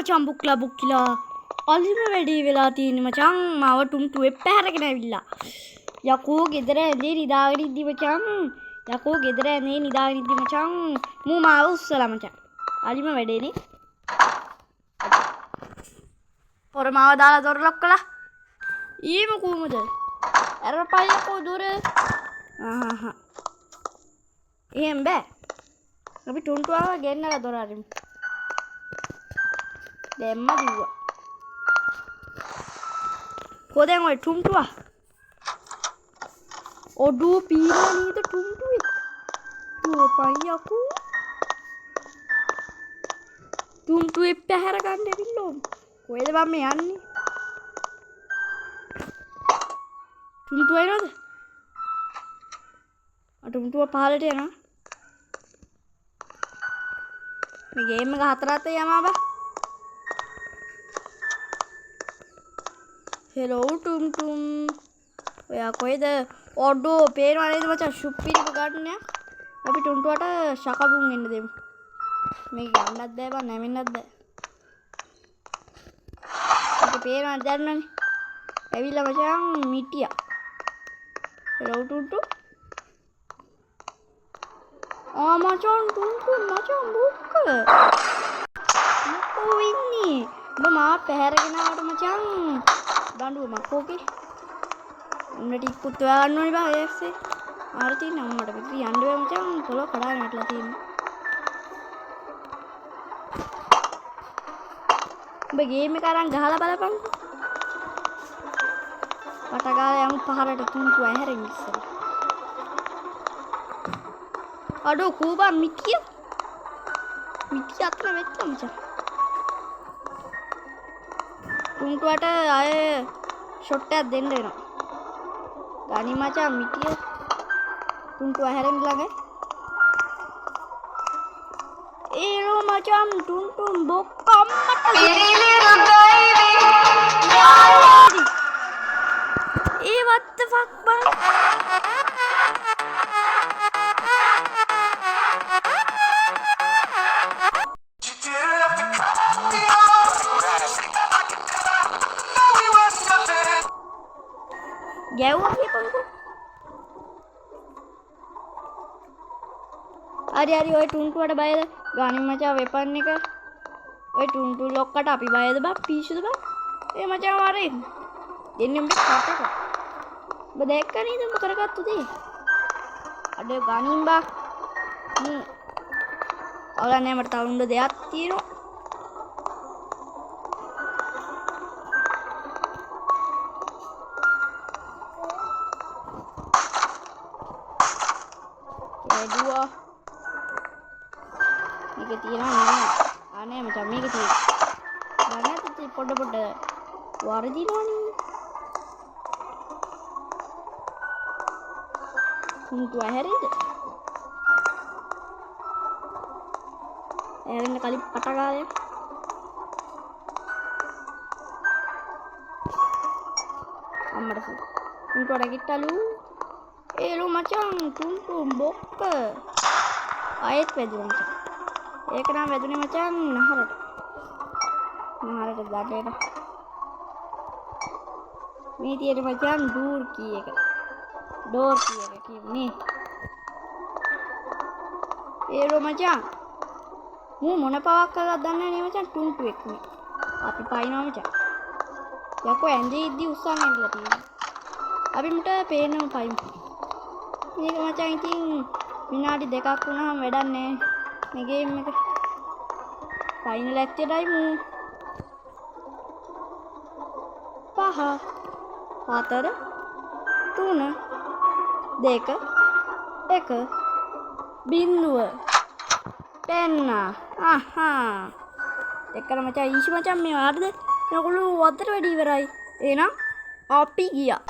මචං බුක්ලා අලිම වැඩි වෙලා තියෙන මචං මාව ටුම්ටුවේ පැහැරගෙන ඇවිල්ලා යකෝ ගෙදර ඇඳේ නිදාගෙන ඉද්දි මචං යකෝ ගෙදර ඇඳේ නිදාගෙන ඉද්දි මචං මූ මාව උස්සලා මචං අලිම වැඩේනේ පොර මාව දාලා දොර ලොක් කළා ඊම කොහමද අරපයියකෝ දොර එහෙම බෑ අපි ටුම්ටුවාව ගෙන්නලා දොර අරිමු දැම්ම දිව්වා කොහෙන් ඔය ටුම්ටුවා ඔඩෝ පීලා නේද ටුම්ටුවේ දුවපයියකෝ ටුම්ටුවේ පැහැර ගන්න ඇවිල්ලා කොහෙද මම යන්නේ ටුම්ටුව එනවද ටුම්ටුව පහලට යනවා මේ ගේම් එක හතරත් යනවා බා හෙලෝ ටුම්ටුම් ඔයා කොහෙද ඔඩෝ පේනවා නේද මචං ෂුප්පිරික ගන්න අපි ටුම්ටුවට ශකබුන් එන්න දෙමු මේක යන්නත් බෑ බා නැවෙන්නත් බෑ මේක පේනවා දැන්නනේ ඇවිල්ලා මචං මිටියා හෙලෝ ටුම්ටු මචං ටුම්ටු මචං බුක්ක මොකෝ ඉන්නේ ඔබ මාව පැහැරගෙන ආවට මචං දඬුව මක්කෝකේ උන්න ටිකුත් ඔයා ගන්න ඕනේ බා ඒස්සේ ආර තියෙන අම්මට පිටි යන්න බෑ මචං පොළොව කඩාගෙන වැටලා තියෙන්නේ ඔබ ගේම් එක අරන් ගහලා බලපන්කෝ පටගාලා යමු පහරට තුන්තු ඇහැරෙන්න ඉස්සර අඩෝ කූබා මිටිය අතන වෙච්ච මචං ටුම්ටුවට ආය ෂොට් එකක් දෙන්න වෙනවා ගනි මචං මිටිය ටුම්ටුව හැරෙන්න ළඟයි ඒරෝ මචං ටුම්ටුම් බොක්කම්මට ඒ what the fuck බං ගැව්වා කියපන්කෝ හරි ඔය ටුන්ටුවට බයද ගානින් මචං වෙපන් එක ඔය ටුන්ටු ලොක්කට අපි බයද බා පිස්සුද බා ඒ මචං වරේ දෙන්නේ උඹ කටට ඔබ දැක්ක නේද උඹ කරගත්තු දේ අඩ ගානින් බා අවලන්නේ මට තව උඹ දෙයක් තියෙනවා දුවා මේක තියනවා නේ අනේ මචං මේක තියෙනවා දැන් පොඩ වරදිනවනේ කුන්තු ඇහැරෙයිද ඇහැරෙන්න කලින් පටගාලය අම්මට කුන්තුවට ගිට්ටලු ඒලු මචං ටුම්ටු බොක්ක ආයෙත් වැදුණා මචං ඒක නම් වැදුනේ මචං නහරට ගඩේට මේ තියෙන මචං ඩෝර් කී එක කියන්නේ ඒලු මචං මූ මොන පවක් කරලා දන්නේ නේ මචං ටුම්ටුවෙක් නේ අපි පයින්නවා මචං යකෝ ඇඳේ ඉද්දි උස්සන් ඇවිල්ලා තියෙනවා අපි මුට පේනම පයින් මේක මචං ඉතින් විනාඩි 2ක් වුණාම වැඩක් නෑ මේ ගේම් එක ෆයිනල් ඇක්ටරයි මූ 5 4 3 2 1 බින්දුව පෙන්න එක්කන මචං ඊෂි මචං මේ ආරද මේගොල්ලෝ වත්තට වැඩි ඉවරයි එහෙනම් අපි ගියා